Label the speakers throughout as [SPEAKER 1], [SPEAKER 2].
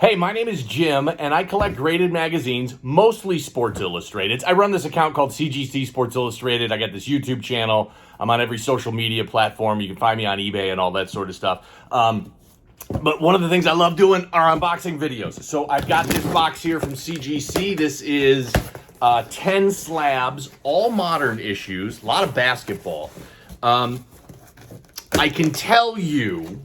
[SPEAKER 1] Hey, my name is Jim, and I collect graded magazines, mostly Sports Illustrated. I run this account called CGC Sports Illustrated. I got this YouTube channel. I'm on every social media platform. You can find me on eBay and all that sort of stuff. But one of the things I love doing are unboxing videos. So I've got this box here from CGC. This is 10 slabs, all modern issues, a lot of basketball. I can tell you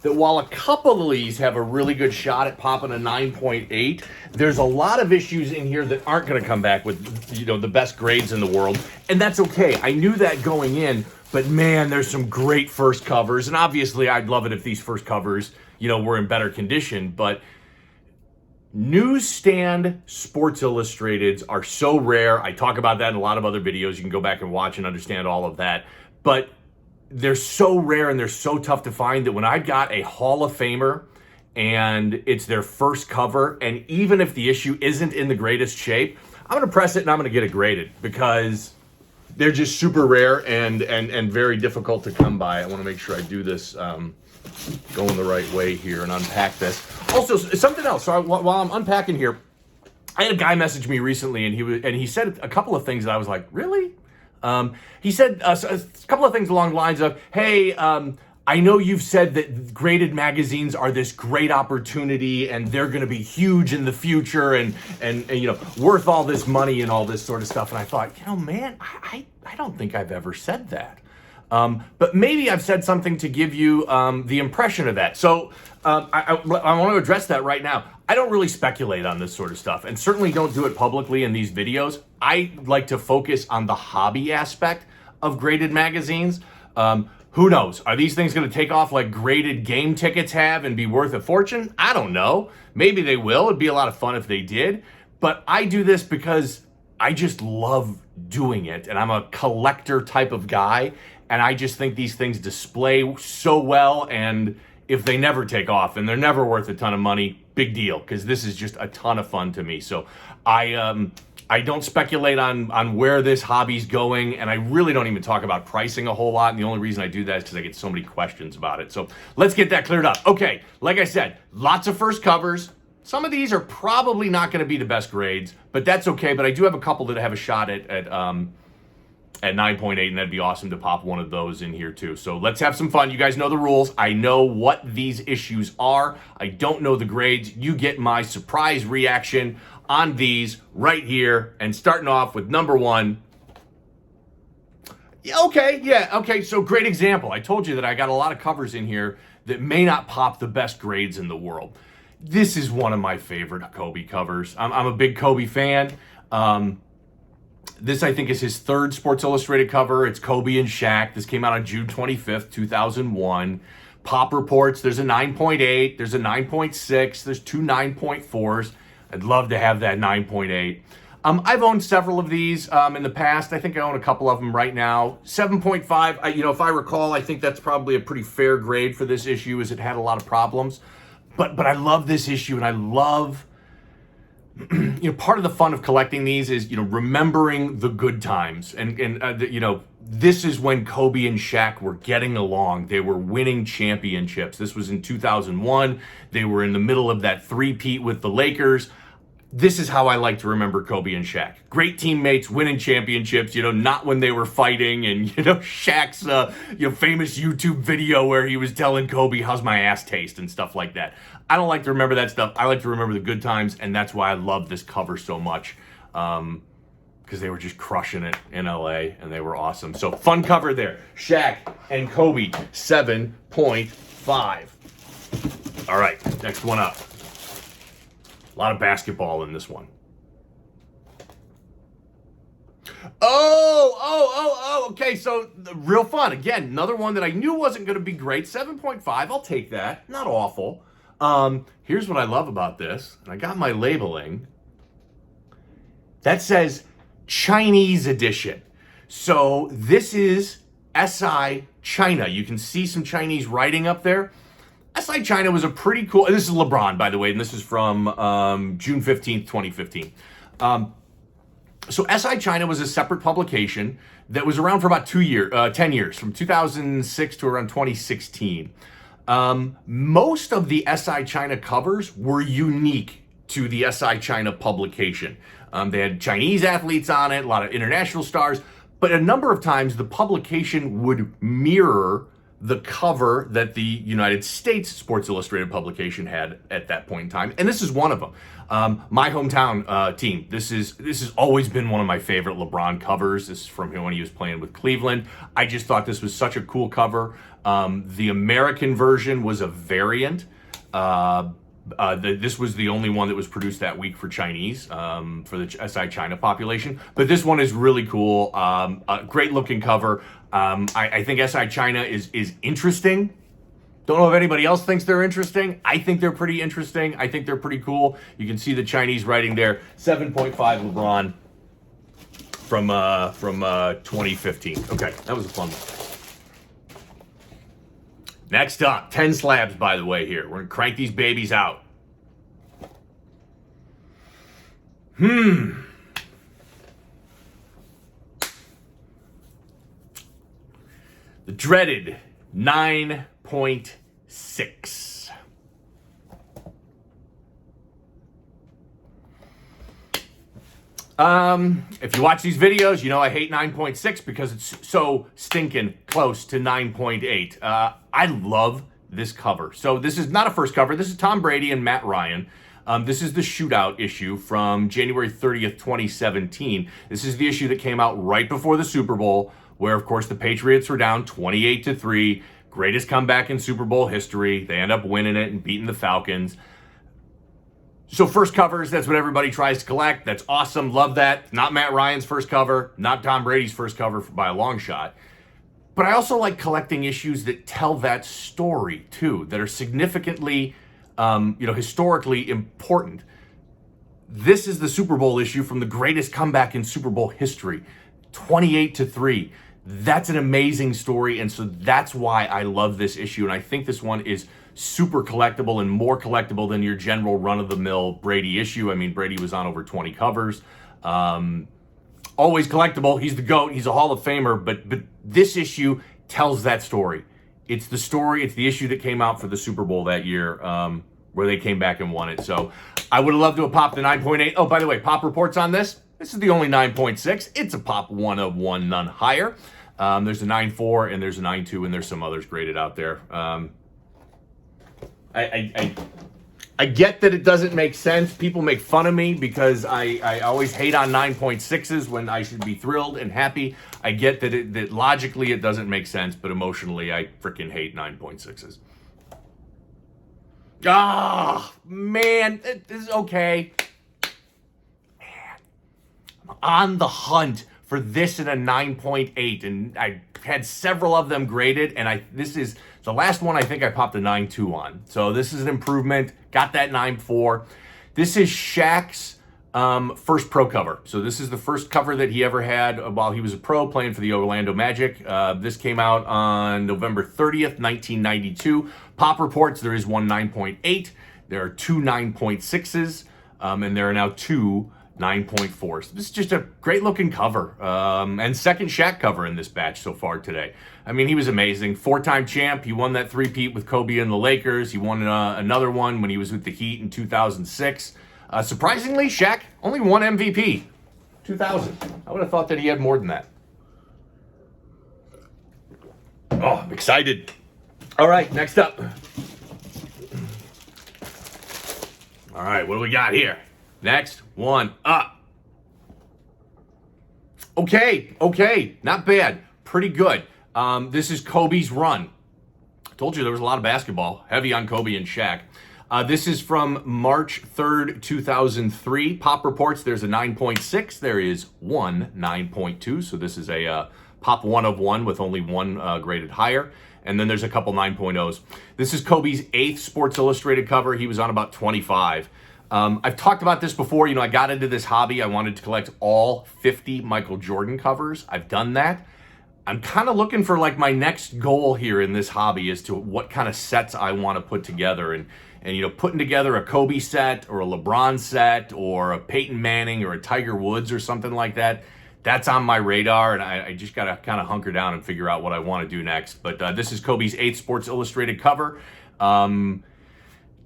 [SPEAKER 1] that while a couple of these have a really good shot at popping a 9.8, there's a lot of issues in here that aren't going to come back with, the best grades in the world. And that's okay. I knew that going in, but man, there's some great first covers. And obviously I'd love it if these first covers, were in better condition, but newsstand Sports Illustrateds are so rare. I talk about that in a lot of other videos. You can go back and watch and understand all of that. But they're so rare and they're so tough to find that when I got a Hall of Famer and it's their first cover, and even if the issue isn't in the greatest shape, I'm going to press it and I'm going to get it graded because they're just super rare and very difficult to come by. I want to make sure I do this going the right way here and unpack this. Also, something else. So while I'm unpacking here, I had a guy message me recently and he said a couple of things that I was like, really? He said a couple of things along the lines of, hey, I know you've said that graded magazines are this great opportunity and they're going to be huge in the future and worth all this money and all this sort of stuff. And I thought, man, I don't think I've ever said that. But maybe I've said something to give you the impression of that. So I want to address that right now. I don't really speculate on this sort of stuff and certainly don't do it publicly in these videos. I like to focus on the hobby aspect of graded magazines. Who knows? Are these things going to take off like graded game tickets have and be worth a fortune? I don't know. Maybe they will. It'd be a lot of fun if they did. But I do this because I just love doing it. And I'm a collector type of guy. And I just think these things display so well. And if they never take off and they're never worth a ton of money, big deal, because this is just a ton of fun to me. So I don't speculate on where this hobby's going, and I really don't even talk about pricing a whole lot, and the only reason I do that is because I get so many questions about it. So let's get that cleared up. Okay, like I said, lots of first covers. Some of these are probably not going to be the best grades, but that's okay. But I do have a couple that have a shot at 9.8, and that'd be awesome to pop one of those in here too. So let's have some fun. You guys know the rules. I know what these issues are. I don't know the grades. You get my surprise reaction on these right here, and starting off with number one. Okay, so great example. I told you that I got a lot of covers in here that may not pop the best grades in the world. This is one of my favorite Kobe covers. I'm a big Kobe fan. This, I think, is his third Sports Illustrated cover. It's Kobe and Shaq. This came out on June 25th, 2001. Pop reports, there's a 9.8, there's a 9.6, there's two 9.4s. I'd love to have that 9.8. I've owned several of these in the past. I think I own a couple of them right now. 7.5, if I recall, I think that's probably a pretty fair grade for this issue, as it had a lot of problems. But I love this issue, and I love, part of the fun of collecting these is, remembering the good times. This is when Kobe and Shaq were getting along. They were winning championships. This was in 2001. They were in the middle of that three-peat with the Lakers. This is how I like to remember Kobe and Shaq. Great teammates, winning championships, not when they were fighting. And, Shaq's, famous YouTube video where he was telling Kobe, how's my ass taste and stuff like that. I don't like to remember that stuff. I like to remember the good times. And that's why I love this cover so much. Because they were just crushing it in LA and they were awesome. So fun cover there. Shaq and Kobe, 7.5. All right, next one up. A lot of basketball in this one. Okay, so real fun. Again, another one that I knew wasn't going to be great. 7.5, I'll take that. Not awful. Here's what I love about this. And I got my labeling. That says Chinese edition. So this is SI China. You can see some Chinese writing up there. SI China was a pretty cool, this is Lebron, by the way, and this is from June 15th, 2015. So SI China was a separate publication that was around for about 10 years, from 2006 to around 2016. Most of the SI China covers were unique to the SI China publication. They had Chinese athletes on it, a lot of international stars, but a number of times the publication would mirror the cover that the United States Sports Illustrated publication had at that point in time, and this is one of them. My hometown team. This has always been one of my favorite LeBron covers. This is from when he was playing with Cleveland. I just thought this was such a cool cover. The American version was a variant. This was the only one that was produced that week for Chinese, for the SI China population. But this one is really cool. A great looking cover. I think SI China is interesting. Don't know if anybody else thinks they're interesting. I think they're pretty interesting. I think they're pretty cool. You can see the Chinese writing there. 7.5 LeBron from 2015. Okay, that was a fun one. Next up, 10 slabs, by the way, here. We're going to crank these babies out. The dreaded 9.6. If you watch these videos, you know I hate 9.6 because it's so stinking close to 9.8. I love this cover. So this is not a first cover. This is Tom Brady and Matt Ryan. This is the shootout issue from January 30th, 2017. This is the issue that came out right before the Super Bowl, where, of course, the Patriots were down 28-3. Greatest comeback in Super Bowl history. They end up winning it and beating the Falcons. So first covers, that's what everybody tries to collect. That's awesome. Love that. Not Matt Ryan's first cover. Not Tom Brady's first cover by a long shot. But I also like collecting issues that tell that story, too, that are significantly, historically important. This is the Super Bowl issue from the greatest comeback in Super Bowl history, 28-3. That's an amazing story, and so that's why I love this issue, and I think this one is super collectible and more collectible than your general run-of-the-mill Brady issue. I mean, Brady was on over 20 covers. Always collectible. He's the GOAT. He's a Hall of Famer, but this issue tells that story. It's the story. It's the issue that came out for the Super Bowl that year, where they came back and won it. So I would have loved to have popped the 9.8. Oh, by the way, pop reports on this. This is the only 9.6. It's a pop 1 of 1, none higher. There's a 9.4 and there's a 9.2 and there's some others graded out there. I get that it doesn't make sense. People make fun of me because I always hate on 9.6s when I should be thrilled and happy. I get that logically it doesn't make sense, but emotionally I freaking hate 9.6s. Ah, man, this is okay. Man, I'm on the hunt for this in a 9.8, and I had several of them graded, and this is the last one I think I popped a 9.2 on. So this is an improvement. Got that 9.4. This is Shaq's first pro cover. So this is the first cover that he ever had while he was a pro playing for the Orlando Magic. This came out on November 30th, 1992. Pop reports, there is one 9.8. There are two 9.6s, and there are now two 9.4. So this is just a great looking cover, and second Shaq cover in this batch so far today. I mean, he was amazing. 4-time champ. He won that three-peat with Kobe and the Lakers. He won another one when he was with the Heat in 2006. Surprisingly, Shaq only won MVP 2000. I would have thought that he had more than that. Oh, I'm excited. All right, next up. All right, what do we got here? Next one up. Okay, not bad. Pretty good. This is Kobe's run. I told you there was a lot of basketball, heavy on Kobe and Shaq. This is from March 3rd, 2003. Pop reports, there's a 9.6. There is one 9.2. So this is a pop 1 of 1 with only one graded higher. And then there's a couple 9.0s. This is Kobe's 8th Sports Illustrated cover. He was on about 25. I've talked about this before. I got into this hobby. I wanted to collect all 50 Michael Jordan covers. I've done that. I'm kind of looking for like my next goal here in this hobby as to what kind of sets I want to put together. And putting together a Kobe set or a LeBron set or a Peyton Manning or a Tiger Woods or something like that, that's on my radar, and I just got to kind of hunker down and figure out what I want to do next. But this is Kobe's 8th Sports Illustrated cover.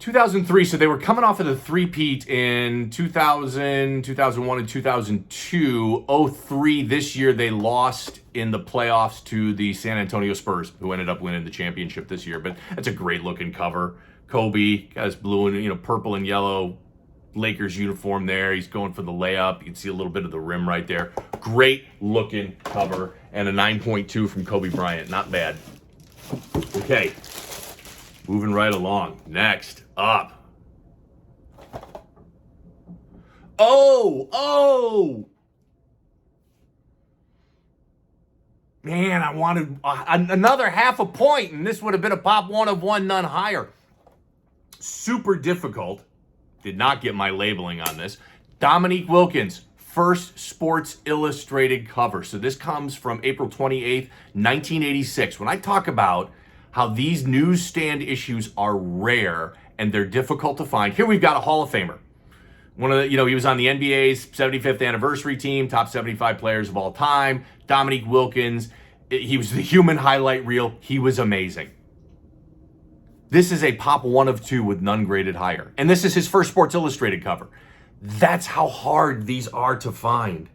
[SPEAKER 1] 2003, so they were coming off of the three-peat in 2000, 2001, and 2002. 03, this year they lost in the playoffs to the San Antonio Spurs, who ended up winning the championship this year. But that's a great-looking cover. Kobe has blue and purple and yellow Lakers uniform there. He's going for the layup. You can see a little bit of the rim right there. Great-looking cover, and a 9.2 from Kobe Bryant. Not bad. Okay. Moving right along. Next up. Oh! Man, I wanted another half a point, and this would have been a pop 1 of 1, none higher. Super difficult. Did not get my labeling on this. Dominique Wilkins, first Sports Illustrated cover. So this comes from April 28th, 1986. When I talk about how these newsstand issues are rare and they're difficult to find. Here we've got a Hall of Famer. One of the, he was on the NBA's 75th anniversary team, top 75 players of all time. Dominique Wilkins, he was the human highlight reel. He was amazing. This is a pop 1 of 2 with none graded higher. And this is his first Sports Illustrated cover. That's how hard these are to find.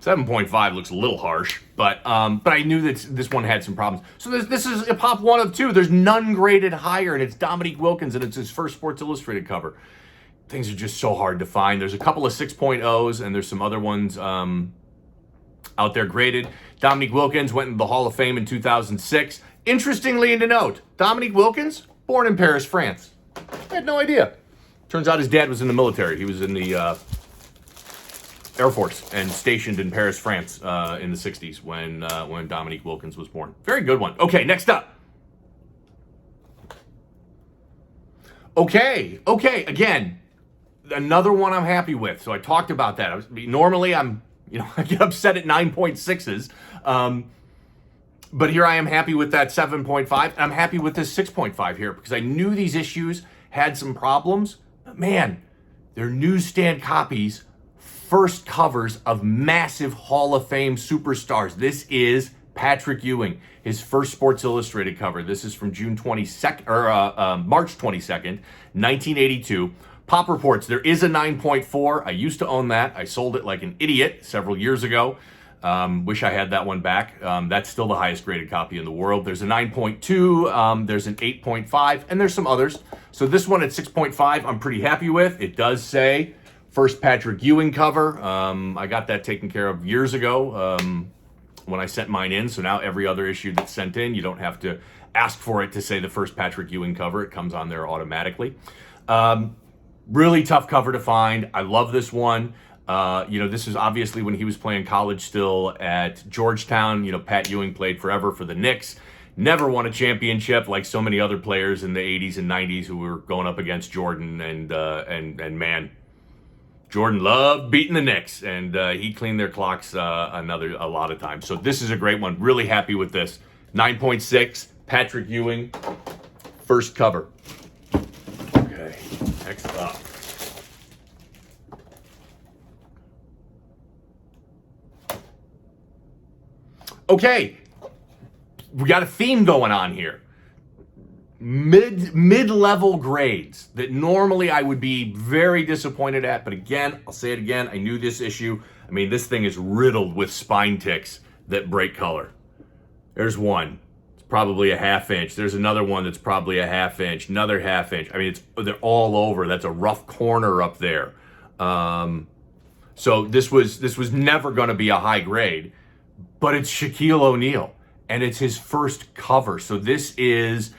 [SPEAKER 1] 7.5 looks a little harsh, but I knew that this one had some problems. So this is a pop 1 of 2. There's none graded higher, and it's Dominique Wilkins, and it's his first Sports Illustrated cover. Things are just so hard to find. There's a couple of 6.0s, and there's some other ones out there graded. Dominique Wilkins went into the Hall of Fame in 2006. Interestingly to note, Dominique Wilkins, born in Paris, France. I had no idea. Turns out his dad was in the military. He was in the Air Force and stationed in Paris, France in the 60s when Dominique Wilkins was born. Very good one. Okay, next up. Okay, again, another one I'm happy with. So I talked about that. Normally I get upset at 9.6s. But here I am happy with that 7.5. I'm happy with this 6.5 here because I knew these issues had some problems. But man, they're newsstand copies, first covers of massive Hall of Fame superstars. This is Patrick Ewing, his first Sports Illustrated cover. This is from March 22nd, 1982. Pop reports, there is a 9.4. I used to own that. I sold it like an idiot several years ago. Wish I had that one back. That's still the highest graded copy in the world. There's a 9.2, there's an 8.5, and there's some others. So this one at 6.5, I'm pretty happy with. It does say first Patrick Ewing cover. I got that taken care of years ago when I sent mine in. So now every other issue that's sent in, you don't have to ask for it to say the first Patrick Ewing cover. It comes on there automatically. Really tough cover to find. I love this one. This is obviously when he was playing college still at Georgetown. Pat Ewing played forever for the Knicks. Never won a championship like so many other players in the 80s and 90s who were going up against Jordan. And man, Jordan loved beating the Knicks, and he cleaned their clocks a lot of times. So this is a great one. Really happy with this. 9.6, Patrick Ewing, first cover. Okay, next up. Okay, we got a theme going on here. Mid-level grades that normally I would be very disappointed at, but again, I'll say it again, I knew this issue. I mean, this thing is riddled with spine ticks that break color. There's one. It's probably a ½ inch. There's another one that's probably a ½ inch, another ½ inch. I mean, they're all over. That's a rough corner up there. So this was never going to be a high grade, but it's Shaquille O'Neal, and it's his first cover. So this is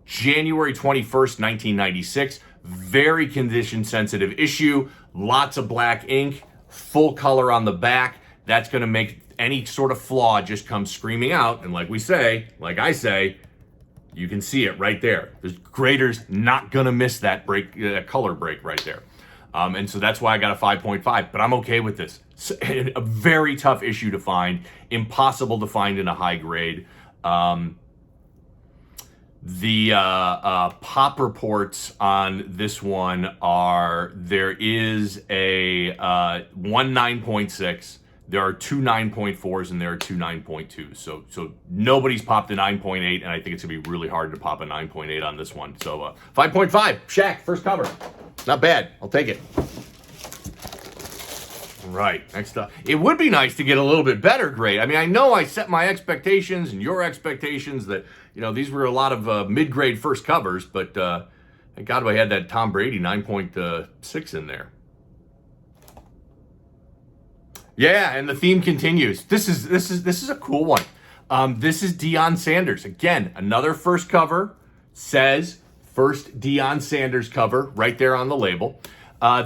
[SPEAKER 1] January 21st, 1996. Very condition-sensitive issue. Lots of black ink, full color on the back. That's going to make any sort of flaw just come screaming out. And like I say, you can see it right there. The grader's not going to miss that color break right there. And so that's why I got a 5.5, but I'm okay with this. A very tough issue to find, impossible to find in a high grade. The pop reports on this one are there is a one 9.6, there are two 9.4s, and there are two 9.2s. So nobody's popped a 9.8, and I think it's going to be really hard to pop a 9.8 on this one. So 5.5, Shaq, first cover. Not bad. I'll take it. Right, next up. It would be nice to get a little bit better grade. I mean, I know I set my expectations and your expectations that, you know, these were a lot of mid-grade first covers, but thank God I had that Tom Brady 9.6 in there. Yeah, and the theme continues. This is a cool one. This is Dion Sanders. Again, another first cover. Says first Dion Sanders cover right there on the label.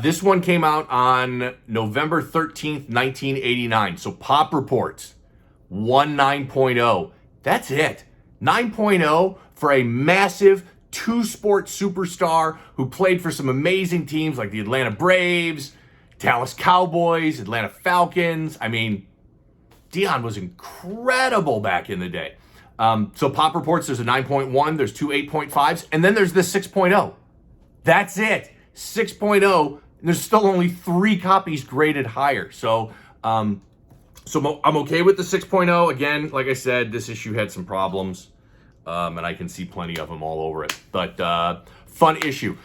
[SPEAKER 1] This one came out on November 13th, 1989. So Pop reports, 9.0. That's it. 9.0 for a massive two-sport superstar who played for some amazing teams like the Atlanta Braves, Dallas Cowboys, Atlanta Falcons. I mean, Dion was incredible back in the day. So Pop reports there's a 9.1, there's two 8.5s, and then there's this 6.0. That's it. 6.0, and there's still only 3 copies graded higher. So I'm okay with the 6.0. Again, like I said, this issue had some problems, and I can see plenty of them all over it. But fun issue.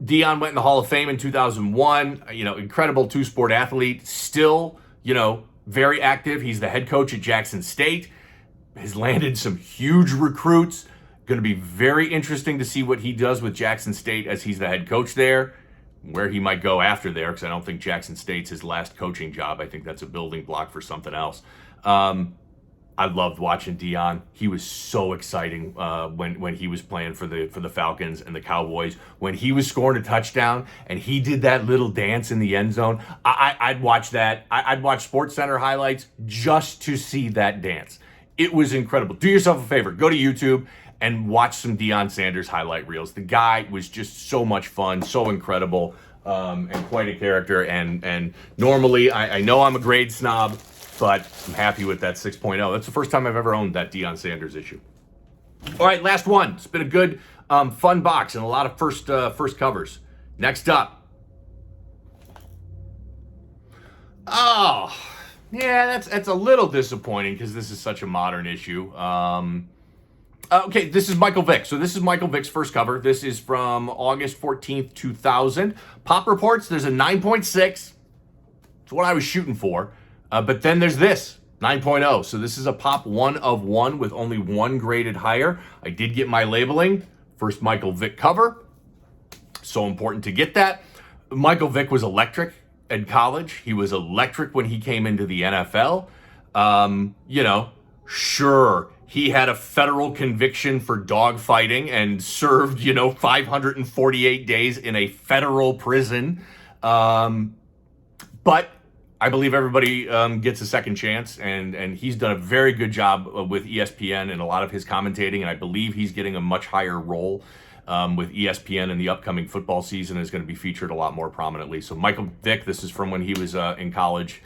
[SPEAKER 1] Dion went in the Hall of Fame in 2001. You know, incredible two-sport athlete. Still, you know, very active. He's the head coach at Jackson State. Has landed some huge recruits. Going to be very interesting to see what he does with Jackson State as he's the head coach there, where he might go after there, because I don't think Jackson State's his last coaching job. I think that's a building block for something else. I loved watching Dion. He was so exciting when he was playing for the Falcons and the Cowboys. When he was scoring a touchdown and he did that little dance in the end zone, I'd watch that. I'd watch SportsCenter highlights just to see that dance. It was incredible. Do yourself a favor. Go to YouTube and watch some Dion Sanders highlight reels. The guy was just so much fun, so incredible, and quite a character. And normally, I know I'm a grade snob, but I'm happy with that 6.0. That's the first time I've ever owned that Dion Sanders issue. All right, last one. It's been a good, fun box and a lot of first covers. Next up. Oh, yeah, that's a little disappointing because this is such a modern issue. Okay, this is Michael Vick. So this is Michael Vick's first cover. This is from August 14th, 2000. Pop reports, there's a 9.6. It's what I was shooting for. But then there's this, 9.0. So this is a Pop 1 of 1 with only 1 graded higher. I did get my labeling. First Michael Vick cover. So important to get that. Michael Vick was electric in college. He was electric when he came into the NFL. You know, sure, he had a federal conviction for dogfighting and served, 548 days in a federal prison. But I believe everybody gets a second chance, and he's done a very good job with ESPN and a lot of his commentating, and I believe he's getting a much higher role with ESPN in the upcoming football season, is going to be featured a lot more prominently. So Michael Vick, this is from when he was in college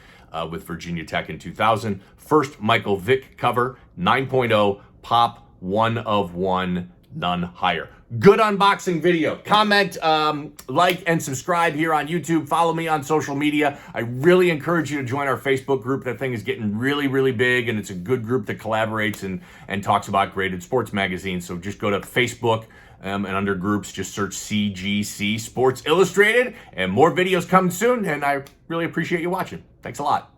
[SPEAKER 1] with Virginia Tech in 2000. First Michael Vick cover, 9.0, Pop 1 of 1, none higher. Good unboxing video. Comment, like, and subscribe here on YouTube. Follow me on social media. I really encourage you to join our Facebook group. That thing is getting really, really big, and it's a good group that collaborates and talks about graded sports magazines. So just go to Facebook, and under groups, just search CGC Sports Illustrated, and more videos coming soon, and I really appreciate you watching. Thanks a lot.